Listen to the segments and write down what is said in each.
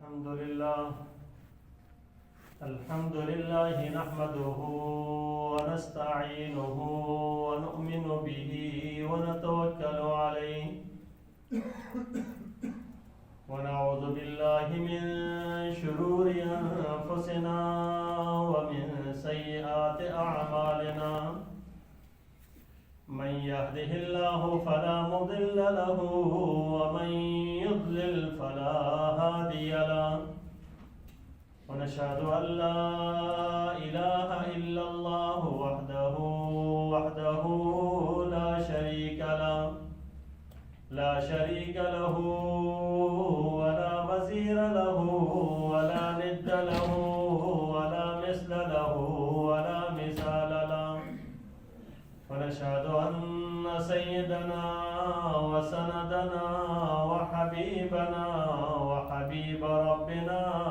الحمد لله نحمده ونستعينه ونؤمن به ونتوكل عليه ونعوذ بالله من شرور أنفسنا ومن سيئات أعمالنا من يهده الله فلا مضل له ومن يضلل فلا هادي له ونشهد أن لا إله إلا الله وحده لا شريك له ولا وزير له ولا ند له ولا مثل له ولا مثال له ونشهد أن سيدنا وسندنا وحبيبنا وحبيب ربنا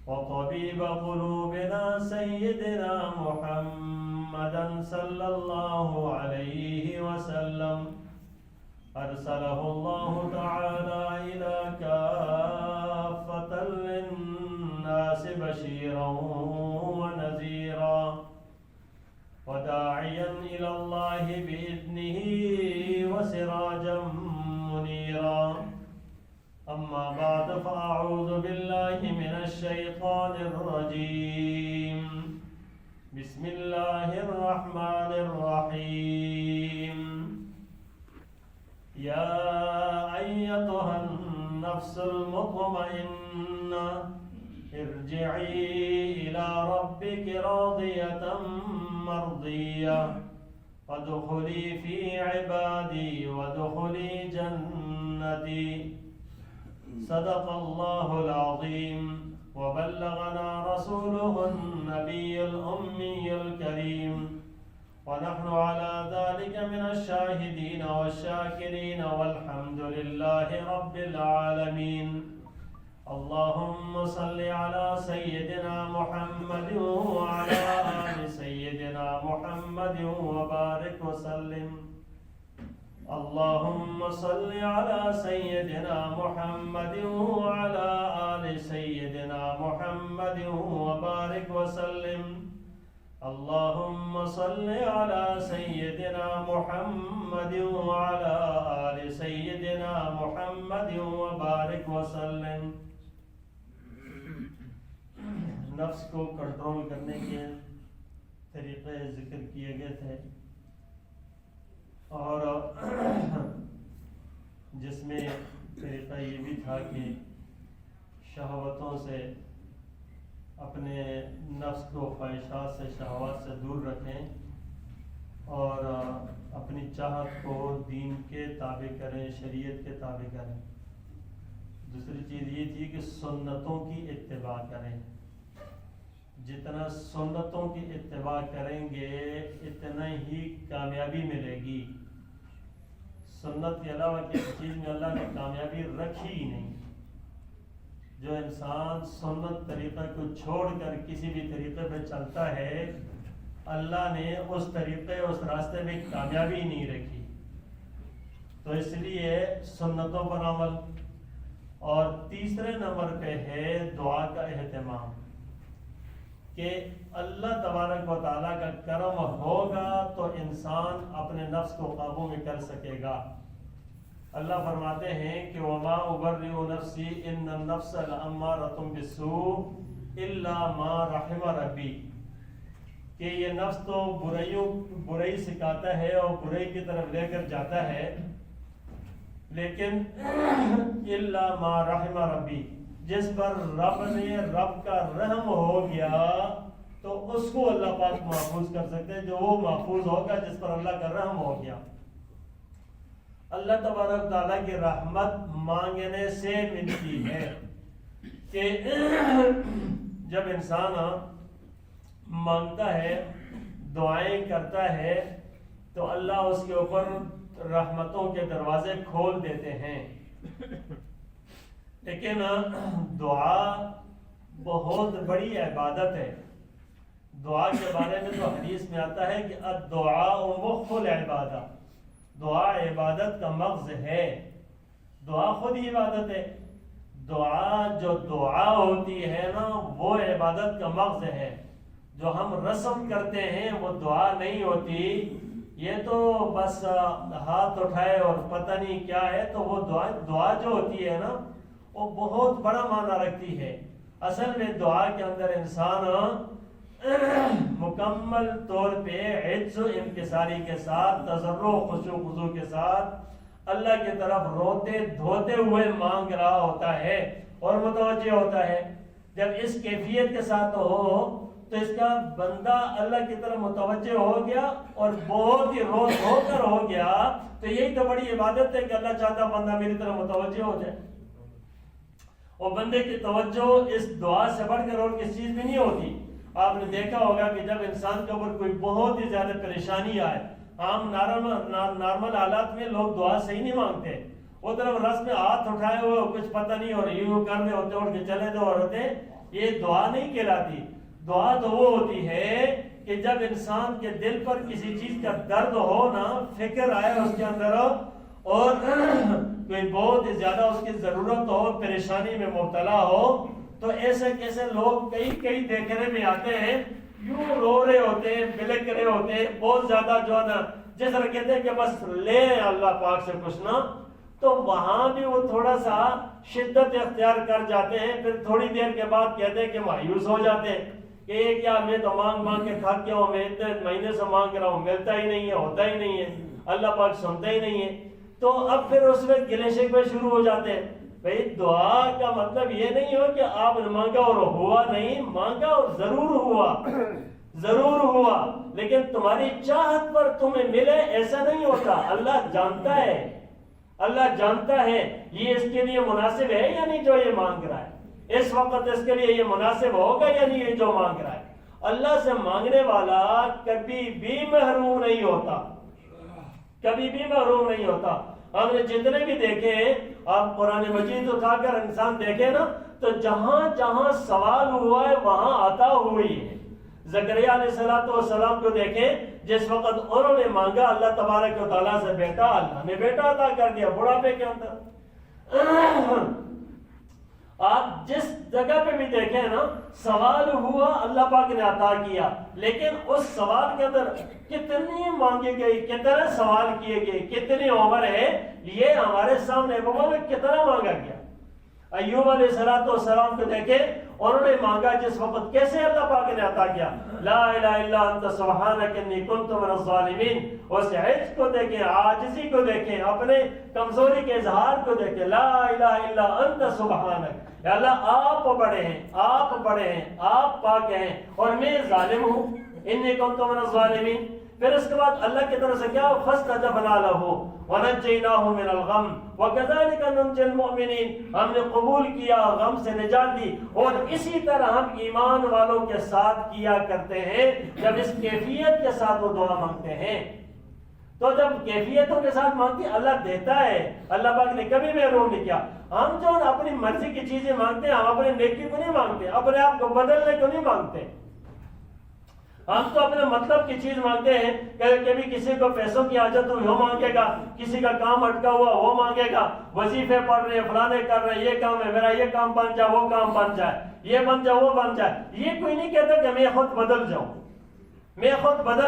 وطبيب قلوبنا سيدنا محمدا صلى الله عليه وسلم أرسله الله تعالى إلى كافة للناس بشيرا ونذيرا وداعيا إلى الله بإذنه وسراجا منيرا أما بعد فأعوذ بالله من الشيطان الرجيم بسم الله الرحمن الرحيم يا أيتها النفس المطمئنة ارجعي إلى ربك راضية مرضية فادخلي في عبادي وادخلي جنتي صدق الله العظيم وبلغنا رسوله النبي الأمي الكريم ونحن على ذلك من الشاهدين والشاكرين والحمد لله رب العالمين اللهم صل على سيدنا محمد وعلى آل سيدنا محمد وبارك وسلم اللهم صل على سيدنا محمد وعلى آل سيدنا محمد وبارك وسلم اللهم صل على سيدنا محمد وعلى آل سيدنا محمد وبارك وسلم نفس کو کنٹرول کرنے کے طریقے ذکر کیے گئے تھے اور جس میں طریقہ یہ بھی تھا کہ شہوتوں سے اپنے نفس کو خواہشات سے شہوات سے دور رکھیں اور اپنی چاہت کو دین کے تابع کریں شریعت کے تابع کریں دوسری چیز یہ تھی کہ سنتوں کی اتباع کریں جتنا سنتوں کی اتباع کریں گے اتنا ہی کامیابی ملے گی سنت کے علاوہ کسی چیز میں اللہ نے کامیابی رکھی ہی نہیں جو انسان سنت طریقہ کو چھوڑ کر کسی بھی طریقے پہ چلتا ہے اللہ نے اس طریقے اس راستے میں کامیابی نہیں رکھی تو اس لیے سنتوں پر عمل اور تیسرے نمبر پہ ہے دعا کا اہتمام کہ اللہ تبارک و تعالیٰ کا کرم ہوگا تو انسان اپنے نفس کو قابو میں کر سکے گا اللہ فرماتے ہیں کہ وَمَا أُبَرِّئُ نَفْسِي إِنَّ النَّفْسَ لَأَمَّارَةٌ بِالسُّوءِ إِلَّا مَا رَحِمَ رَبِّي کہ یہ نفس تو برائی سکھاتا ہے اور برائی کی طرف لے کر جاتا ہے لیکن إِلَّا مَا رَحِمَ رَبِّي جس پر رب کا رحم ہو گیا تو اس کو اللہ پاک محفوظ کر سکتے ہیں جو وہ محفوظ ہوگا جس پر اللہ کا رحم ہو گیا اللہ تبارک تعالیٰ کی رحمت مانگنے سے ملتی ہے کہ جب انسان مانگتا ہے دعائیں کرتا ہے تو اللہ اس کے اوپر رحمتوں کے دروازے کھول دیتے ہیں لیکن دعا بہت بڑی عبادت ہے دعا کے بارے میں تو حدیث میں آتا ہے کہ الدعاء مخ العبادہ دعا عبادت کا مغز ہے دعا خود ہی عبادت ہے دعا جو دعا ہوتی ہے نا وہ عبادت کا مغز ہے. جو ہم رسم کرتے ہیں وہ دعا نہیں ہوتی. یہ تو بس ہاتھ اٹھائے اور پتہ نہیں کیا ہے, تو وہ دعا جو ہوتی ہے نا وہ بہت بڑا معنی رکھتی ہے. اصل میں دعا کے اندر انسان مکمل طور پہ عجز و انکساری کے ساتھ, تضرع و خضوع کے ساتھ اللہ کی طرف روتے دھوتے ہوئے مانگ رہا ہوتا ہے اور متوجہ ہوتا ہے. جب اس کیفیت کے ساتھ ہو تو اس کا بندہ اللہ کی طرف متوجہ ہو گیا اور بہت ہی رو دھو کر ہو گیا, تو یہی تو بڑی عبادت ہے کہ اللہ چاہتا بندہ میری طرف متوجہ ہو جائے. اور بندے کی توجہ اس دعا سے بڑھ کر اور کس چیز بھی نہیں ہوتی. آپ نے دیکھا ہوگا کہ جب انسان کے اوپر کوئی بہت ہی زیادہ پریشانی آئے, عام نارمل حالات میں لوگ دعا صحیح نہیں مانگتے, وہ طرف رس میں ہاتھ اٹھائے ہوئے کچھ پتہ نہیں اور یوں کر رہے ہوتے اٹھ کے چلے دو اور ہوتے, یہ دعا نہیں کہلاتی. دعا تو وہ ہوتی ہے کہ جب انسان کے دل پر کسی چیز کا درد ہو نا, فکر آئے اس کے اندر اور کوئی بہت ہی زیادہ اس کی ضرورت ہو, پریشانی میں مبتلا ہو, تو ایسے کیسے لوگ کئی دیکھنے میں آتے ہیں یوں رو رہے ہوتے ہیں, بلک رہے ہوتے ہیں بہت زیادہ, جو ہے نا جس طرح کہتے ہیں کہ بس لے اللہ پاک سے کچھ نا, تو وہاں بھی وہ تھوڑا سا شدت اختیار کر جاتے ہیں. پھر تھوڑی دیر کے بعد کہتے ہیں کہ مایوس ہو جاتے ہیں کہ یہ کیا, میں تو مانگ کے تھک گیا ہوں, میں اتنے مہینے سے مانگ رہا ہوں, ملتا ہی نہیں ہے, ہوتا ہی نہیں ہے, اللہ پاک سنتا ہی نہیں ہے. تو اب پھر اس میں گلے شکوے شروع ہو جاتے ہیں. بھئی دعا کا مطلب یہ نہیں ہو کہ آپ نے مانگا اور ہوا نہیں, مانگا اور ضرور ہوا, لیکن تمہاری چاہت پر تمہیں ملے ایسا نہیں ہوتا. اللہ جانتا ہے یہ اس کے لیے مناسب ہے یا نہیں جو یہ مانگ رہا ہے, اس وقت اس کے لیے یہ مناسب ہوگا یا نہیں یہ جو مانگ رہا ہے. اللہ سے مانگنے والا کبھی بھی محروم نہیں ہوتا, کبھی بھی محروم نہیں ہوتا. ہم نے جتنے بھی دیکھے, آپ قرآن مجید اٹھا کر انسان دیکھے نا, تو جہاں جہاں سوال ہوا ہے وہاں عطا ہوئی ہے. زکریا علیہ السلام کو دیکھیں, جس وقت انہوں نے مانگا اللہ تبارک و تعالیٰ سے بیٹا, اللہ نے بیٹا عطا کر دیا بڑھاپے کے اندر. آپ جس جگہ پہ بھی دیکھیں نا, سوال ہوا اللہ پاک نے عطا کیا, لیکن اس سوال کے اندر کتنی مانگی گئی, کتنے سوال کیے گئے, کتنی عمر ہے, یہ ہمارے سامنے میں کتنا مانگا گیا. ایوب علیہ السلام کو دیکھیں, انہوں نے مانگا جس وقت, کیسے اللہ پاک نے عطا کیا, لا الہ الا انت سبحانک انی کنت من الظالمین. اس عجز کو دیکھیں, عاجزی کو دیکھیں, اپنے کمزوری کے اظہار کو دیکھیں, لا الہ الا انت سبحانک, یا اللہ آپ بڑے ہیں, آپ پاک ہیں اور میں ظالم ہوں, انی کنت من الظالمین. پھر اس کے بعد اللہ کی طرف سے کیا, فاستجبنا لہ ونجیناہ من الغم وکذالک ننجی المؤمنین. ہم نے قبول کیا, غم سے نجات دی, اور اسی طرح ہم ایمان والوں کے ساتھ کیا کرتے ہیں جب اس کیفیت کے ساتھ وہ دعا مانگتے ہیں. تو جب کیفیتوں کے ساتھ مانگتے ہیں اللہ دیتا ہے. اللہ پاک نے کبھی محروم نہیں کیا. ہم جو اپنی مرضی کی چیزیں مانگتے ہیں, ہم اپنے نیکی کو نہیں مانگتے, اپنے آپ کو بدلنے کو نہیں مانگتے. ہم تو اپنے مطلب کی چیز مانگتے ہیں کہ کبھی کسی کو پیسوں کی حاجت ہوئی وہ مانگے گا, کسی کا کام اٹکا ہوا وہ مانگے گا, وظیفے پڑھ رہے ہیں, فلانے کر رہے ہیں, یہ کام ہے میرا, یہ کام بن جائے, وہ کام بن جائے, یہ بن جائے, وہ بن جائے. یہ کوئی نہیں کہتا کہ میں خود بدل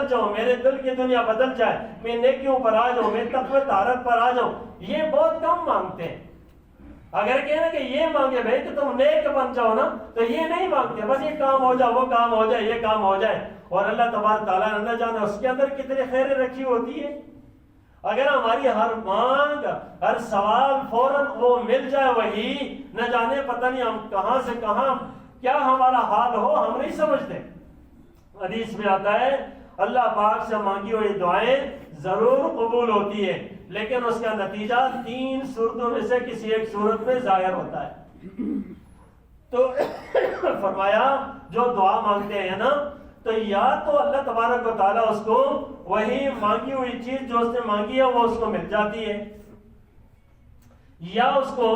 جاؤں, میرے دل کی دنیا بدل جائے, میں نیکیوں پر آ جاؤں, میں تقوی طہارت پر آ جاؤں. یہ بہت کم مانگتے ہیں. اگر کہنا کہ یہ مانگے بھائی کہ تم نیک بن جاؤ نا, تو یہ نہیں مانگتے, بس یہ کام ہو جائے, وہ کام ہو جائے, یہ کام ہو جائے. اور اللہ تبارک تعالیٰ نے نہ جانے اس کے اندر کتنی خیریں رکھی ہوتی ہے. اگر ہماری ہر مانگ, ہر سوال فوراً وہ مل جائے, وہی نہ جانے پتہ نہیں ہم کہاں سے کہاں کیا ہمارا حال ہو, ہم نہیں سمجھتے. حدیث میں آتا ہے اللہ پاک سے مانگی ہوئی دعائیں ضرور قبول ہوتی ہے, لیکن اس کا نتیجہ 3 صورتوں میں سے کسی ایک صورت میں ظاہر ہوتا ہے. تو فرمایا جو دعا مانگتے ہیں نا, تو یا تو اللہ تبارک و تعالیٰ اس کو وہی مانگی ہوئی چیز جو اس نے مانگی ہے وہ اس کو مل جاتی ہے, یا اس کو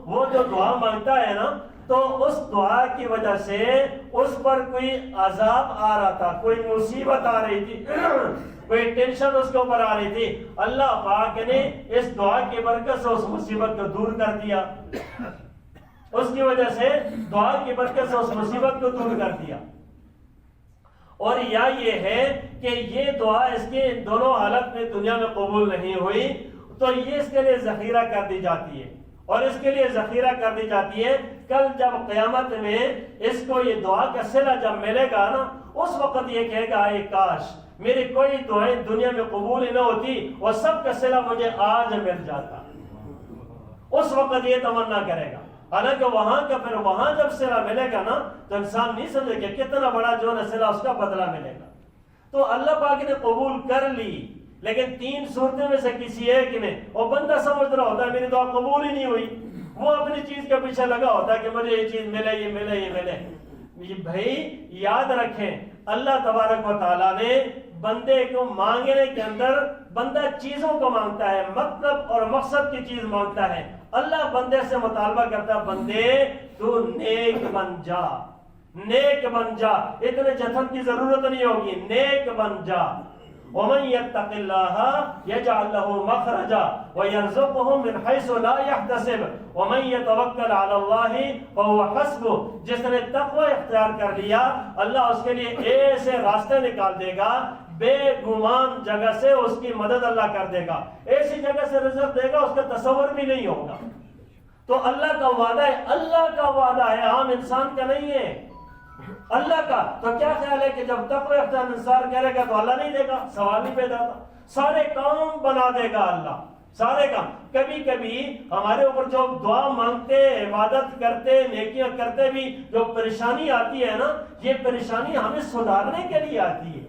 وہ جو دعا مانگتا ہے نا, تو اس دعا کی وجہ سے اس پر کوئی عذاب آ رہا تھا, کوئی مصیبت آ رہی تھی, کوئی ٹینشن اس کے اوپر آ رہی تھی, اللہ پاک نے اس دعا کی برکت سے اس مصیبت کو دور کر دیا. اس کی وجہ سے دعا کی برکت سے اس مصیبت کو دور کر دیا. اور یا یہ ہے کہ یہ دعا اس کے دونوں حالت میں دنیا میں قبول نہیں ہوئی تو یہ اس کے لیے ذخیرہ کر دی جاتی ہے. اور اس کے لیے ذخیرہ کر دی جاتی ہے کل جب قیامت میں اس کو یہ دعا کا صلہ جب ملے گا نا اس وقت یہ کہے گا اے کاش میری کوئی دعائیں دنیا میں قبول ہی نہ ہوتی اور سب کا صلہ مجھے آج مل جاتا. اس وقت یہ تمنا کرے گا. حالانکہ وہاں کا پھر وہاں جب صلہ ملے گا نا تو انسان نہیں سمجھے کہ کتنا بڑا جو ہے صلہ اس کا بدلہ ملے گا. تو اللہ پاک نے قبول کر لی لیکن 3 صورتوں میں سے کسی ایک میں وہ بندہ سمجھ رہا ہوتا ہے میری دعا قبول ہی نہیں ہوئی. وہ اپنی چیز کے پیچھے لگا ہوتا ہے کہ مجھے یہ چیز ملے یہ ملے یہ ملے. بھائی یاد رکھیں اللہ تبارک و تعالیٰ نے بندے کو مانگنے کے اندر بندہ چیزوں کو مانگتا ہے مطلب اور مقصد کی چیز مانگتا ہے. اللہ بندے سے مطالبہ کرتا ہے بندے تو نیک بن جا نیک بن جا. اتنے جتن کی ضرورت نہیں ہوگی نیک بن جا. ومن يتق الله يجعل له مخرجا ويرزقه من حيث لا يحتسب ومن يتوكل على الله فهو حسبه. جس نے تقوی اختیار کر لیا اللہ اس کے لیے ایسے راستے نکال دے گا بے گمان جگہ سے اس کی مدد اللہ کر دے گا. ایسی جگہ سے رزق دے گا اس کا تصور بھی نہیں ہوگا. تو اللہ کا وعدہ ہے اللہ کا وعدہ ہے عام انسان کا نہیں ہے اللہ کا. تو کیا خیال ہے کہ جب تقوی اختیار انصار کرے گا تو اللہ نہیں دے گا؟ سوال نہیں پیدا تھا. سارے کام بنا دے گا اللہ سارے کام. کبھی کبھی ہمارے اوپر جو دعا مانگتے عبادت کرتے نیکیاں کرتے بھی جو پریشانی آتی ہے نا یہ پریشانی ہمیں سدھارنے کے لیے آتی ہے.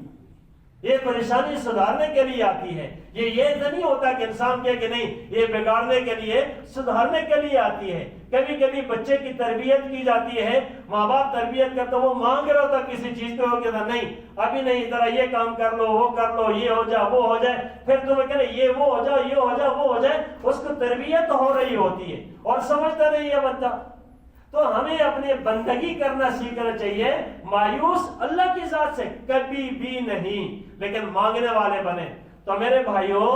یہ پریشانی سدھارنے کے لیے آتی ہے. یہ نہیں ہوتا کہ انسان کہے کہ نہیں یہ بگاڑنے کے لیے سدھارنے کے لیے آتی ہے. کبھی کبھی بچے کی تربیت کی جاتی ہے ماں باپ تربیت کرتے وہ مانگ رہا ہوتا کسی چیز کو کہ نہیں ابھی نہیں ذرا یہ کام کر لو وہ کر لو یہ ہو جائے وہ ہو جائے پھر تمہیں کہنے یہ وہ ہو جائے یہ ہو جائے وہ ہو جائے. اس کو تربیت ہو رہی ہوتی ہے اور سمجھتا نہیں ہے بچہ. تو ہمیں اپنی بندگی کرنا سیکھنا چاہیے مایوس اللہ کی ذات سے کبھی بھی نہیں لیکن مانگنے والے بنے. تو میرے بھائیوں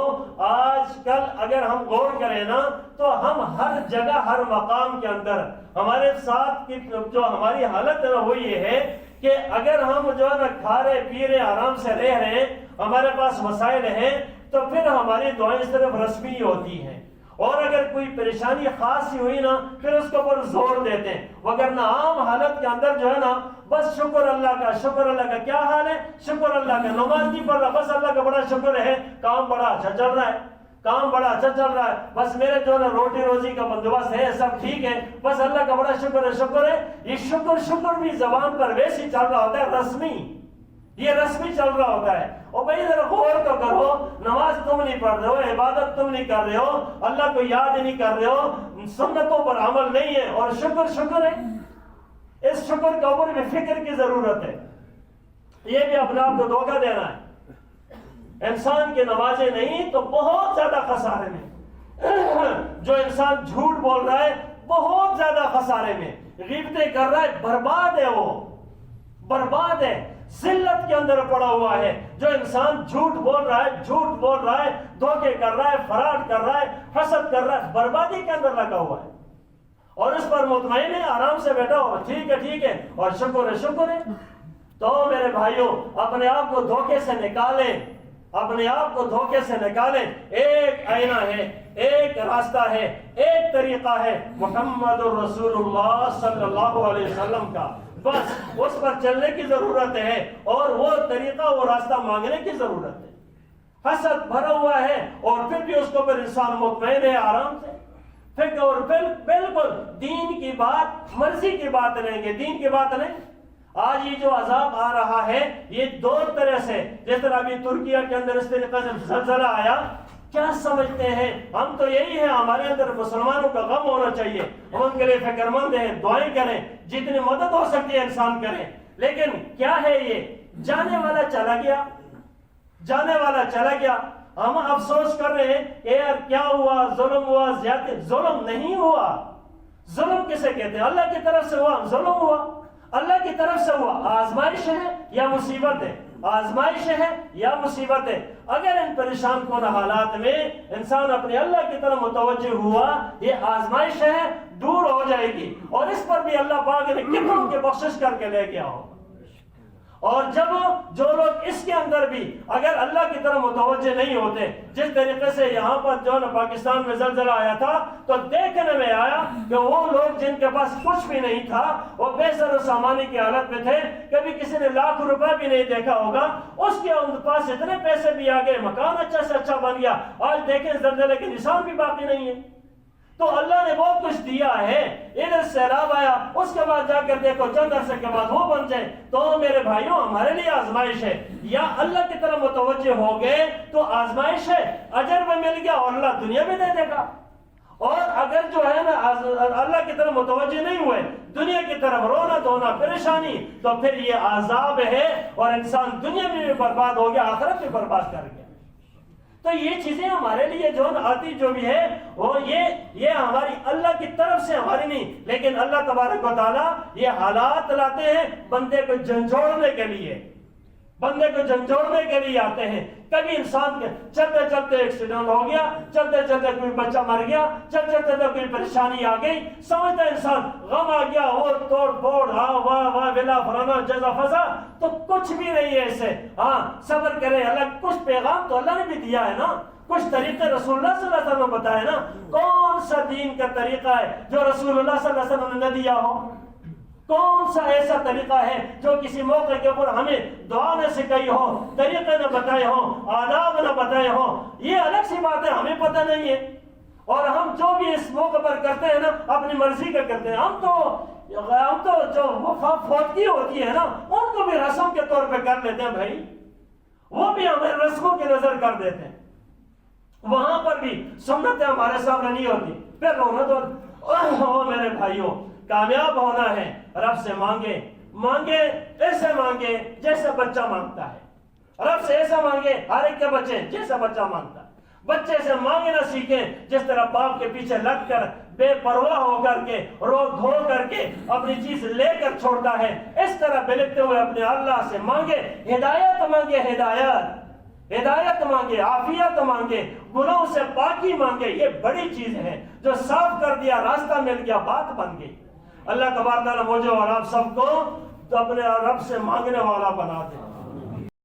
آج کل اگر ہم غور کریں نا تو ہم ہر جگہ ہر مقام کے اندر ہمارے ساتھ کی جو ہماری حالت ہے وہ یہ ہے کہ اگر ہم جو ہے نا کھا رہے پی رہے آرام سے رہ رہے ہیں ہمارے پاس وسائل ہیں تو پھر ہماری دعائیں صرف رسمی ہوتی ہیں. اور اگر کوئی پریشانی خاص ہی ہوئی نا پھر اس کے اوپر زور دیتے ہیں. وگرنہ عام حالت کے اندر جو ہے نا بس شکر اللہ کا شکر اللہ کا. کیا حال ہے؟ شکر اللہ کا. نماز نہیں پڑھ رہا بس اللہ کا بڑا شکر ہے کام بڑا اچھا چل رہا ہے کام بڑا اچھا چل رہا ہے بس میرے جو ہے نا روٹی روزی کا بندوبست ہے سب ٹھیک ہے بس اللہ کا بڑا شکر ہے. یہ شکر بھی زبان پر ویسے ہی چل رہا ہوتا ہے رسمی. یہ رسمی چل رہا ہوتا ہے. اور بھائی ذرا غور تو کرو نماز تم نہیں پڑھ رہے ہو عبادت تم نہیں کر رہے ہو اللہ کو یاد نہیں کر رہے ہو سنتوں پر عمل نہیں ہے اور شکر ہے. اس شکر کے اوپر بھی فکر کی ضرورت ہے. یہ بھی اپنے آپ کو دھوکہ دینا ہے. انسان کی نمازیں نہیں تو بہت زیادہ خسارے میں. جو انسان جھوٹ بول رہا ہے بہت زیادہ خسارے میں. غیبتیں کر رہا ہے برباد ہے وہ برباد ہے ذلت کے اندر پڑا ہوا ہے. جو انسان جھوٹ بول رہا ہے دھوکے کر رہا ہے فراڈ کر رہا ہے حسد کر رہا ہے بربادی کے اندر لگا ہوا ہے. اور اس پر مطمئن ہے آرام سے بیٹھا ہو ٹھیک ہے اور شکر ہے. تو میرے بھائیوں اپنے آپ کو دھوکے سے نکالیں. ایک آئینہ ہے ایک راستہ ہے ایک طریقہ ہے محمد الرسول اللہ صلی اللہ علیہ وسلم کا. بس اس پر چلنے کی ضرورت ہے اور وہ طریقہ وہ راستہ مانگنے کی ضرورت ہے. حسد بھرا ہوا ہے اور پھر بھی اس کو پر انسان مطمئن ہے آرام سے فکر اور بالکل دین کی بات مرضی کی بات نہیں ہے دین کی بات نہیں. آج یہ جو عذاب آ رہا ہے یہ 2 طرح سے جس طرح ابھی ترکیہ کے اندر اس طریقے سے زلزلہ آیا کیا سمجھتے ہیں ہم تو یہی ہے ہمارے اندر مسلمانوں کا غم ہونا چاہیے ہم ان کے لیے فکر مند ہیں دعائیں کریں جتنی مدد ہو سکتی ہے انسان کریں. لیکن کیا ہے یہ جانے والا چلا گیا. ہم افسوس کر رہے ہیں کہ یار کیا ہوا ظلم ہوا زیادہ. ظلم نہیں ہوا. ظلم کسے کہتے ہیں؟ اللہ کی طرف سے ہوا ظلم ہوا اللہ کی طرف سے ہوا. آزمائش ہے یا مصیبت ہے؟ آزمائش ہے یا مصیبت ہے، اگر ان پریشان کن حالات میں انسان اپنے اللہ کی طرف متوجہ ہوا، یہ آزمائش ہے، دور ہو جائے گی، اور اس پر بھی اللہ پاک نے کتنوں کی بخشش کر کے لے گیا ہو۔ اور جب جو لوگ اس کے اندر بھی اگر اللہ کی طرف متوجہ نہیں ہوتے، جس طریقے سے یہاں پر جو پاکستان میں زلزلہ آیا تھا تو دیکھنے میں آیا کہ وہ لوگ جن کے پاس کچھ بھی نہیں تھا، وہ بے سر و سامانی کی حالت میں تھے، کبھی کسی نے لاکھ روپے بھی نہیں دیکھا ہوگا، اس کے پاس اتنے پیسے بھی آ گئے، مکان اچھا سے اچھا بن گیا، آج دیکھیں زلزلے کے نشان بھی باقی نہیں ہے۔ تو اللہ نے بہت کچھ دیا ہے، ادھر سیلاب آیا، اس کے بعد جا کر دیکھو چند عرصے کے بعد وہ بن جائے، تو میرے بھائیوں ہمارے لیے آزمائش ہے، یا اللہ کی طرف متوجہ ہو گئے تو آزمائش ہے، اجر میں مل گیا اور اللہ دنیا میں دے دے گا، اور اگر جو ہے نا اللہ کی طرف متوجہ نہیں ہوئے، دنیا کی طرف رونا دھونا پریشانی، تو پھر یہ عذاب ہے، اور انسان دنیا میں بھی برباد ہو گیا، آخرت بھی برباد کر گیا۔ تو یہ چیزیں ہمارے لیے جو آتی جو بھی ہے وہ یہ ہماری اللہ کی طرف سے ہماری نہیں، لیکن اللہ تبارک و تعالیٰ یہ حالات لاتے ہیں بندے کو جھنجھوڑنے کے لیے، بندے کو جھنجھوڑنے کے لیے آتے ہیں۔ کبھی انسان کے چلتے چلتے ایکسیڈنٹ ہو گیا، چلتے چلتے کوئی بچہ مر گیا، چلتے چلتے کوئی پریشانی آ گئی، سمجھتا انسان غم آ گیا، اور توڑ پھوڑ، ہاں واہ واہ ولا فلانا جزا فضا، تو کچھ بھی نہیں ہے اسے۔ ہاں صبر کرے، اللہ کچھ پیغام تو اللہ نے بھی دیا ہے نا، کچھ طریقے رسول اللہ صلی اللہ علیہ وسلم نے بتائے نا۔ کون سا دین کا طریقہ ہے جو رسول اللہ صلی اللہ علیہ وسلم نے نہ دیا ہو؟ کون سا ایسا طریقہ ہے جو کسی موقع کے اوپر ہمیں دعا نہ سکھائی ہو، طریقے نہ بتائے ہوں، آداب نہ بتائے ہوں؟ یہ الگ سی بات ہے، ہمیں پتہ نہیں ہے، اور ہم جو بھی اس موقع پر کرتے ہیں نا اپنی مرضی کا کرتے ہیں۔ ہم تو جو فوتگی ہوتی ہے نا ان کو بھی رسم کے طور پہ کر لیتے ہیں بھائی، وہ بھی ہمیں رسموں کی نظر کر دیتے ہیں، وہاں پر بھی سنتیں ہمارے سامنے نہیں ہوتی، پھر رونا تو میرے بھائیوں کامیاب ہونا ہے رب سے مانگے ایسے مانگے جیسے بچہ مانگتا ہے، رب سے ایسا مانگے ہر ایک کے بچے جیسا بچہ مانگتا ہے، بچے سے مانگنا سیکھیں جس طرح باپ کے پیچھے لگ کر بے پرواہ ہو کر کے رو دھو کر کے اپنی چیز لے کر چھوڑتا ہے، اس طرح بلکتے ہوئے اپنے اللہ سے مانگے، ہدایت مانگے، ہدایت مانگے، عافیت مانگے، گناہوں سے پاکی مانگے۔ یہ بڑی چیز ہے جو صاف کر دیا، راستہ مل گیا، بات بن گئی۔ اللہ تبارک و تعالیٰ مجھے اور آپ سب کو اپنے رب سے مانگنے والا بنا دے۔